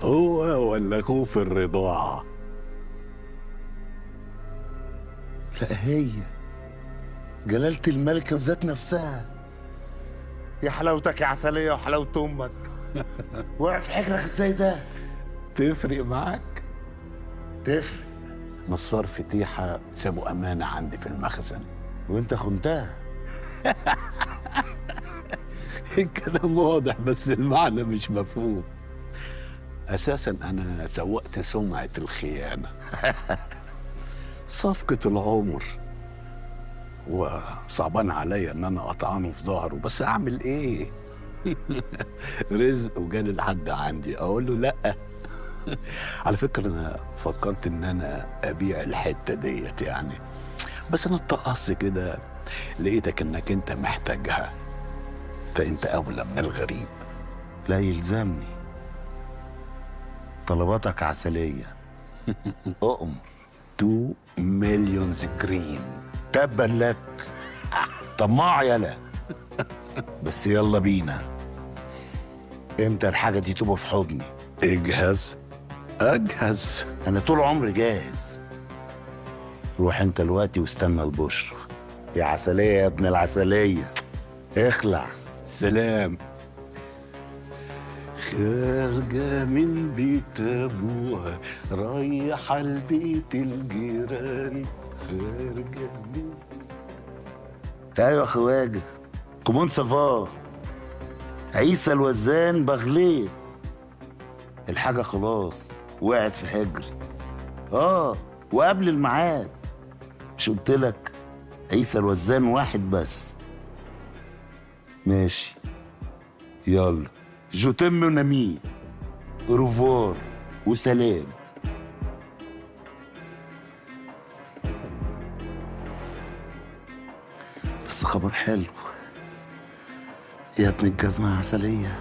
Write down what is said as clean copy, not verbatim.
هو ولا اخوه في الرضاعة؟ لا هي جلالة الملكة وذات نفسها. يا حلاوتك يا عسلية وحلاوة أمك. واقف في حجرك ازاي ده؟ تفرق معاك؟ تفرق. نصار فتيحة سابوا أمانة عندي في المخزن. وانت خنتها. الكلام واضح بس المعنى مش مفهوم. أساسا أنا سوقت سمعة الخيانة. صفقة العمر، وصعبان عليا ان انا اطعنه في ظهره، بس اعمل ايه؟ رزق وجالي لحد عندي اقول له لا. على فكرة انا فكرت ان انا ابيع الحتة ديت يعني، بس انا اتقصت كده لقيتك انك انت محتاجها، فانت اولى من الغريب. لا يلزمني، طلباتك عسلية. أؤمر. 2 مليون جرين. تبا لك. طماع يلا. بس يلا بينا. امتى الحاجة دي تبقى في حضني؟ اجهز اجهز. أنا طول عمري جاهز. روح انت دلوقتي واستنى البشرة. يا عسلية يا ابن العسلية، اخلع. سلام. خارجة من بيت أبوها رايحة لبيت الجيران. خارجة من ايوه يا خواجة. كومون سافار. عيسى الوزان بغليه. الحاجة خلاص وقعت في حجري. وقبل الميعاد. مش قلت لك عيسى الوزان واحد بس؟ ماشي، يلا جوتم ونمي. روفوار وسلام. بس خبر حلو يا ابن الجزمة عسلية.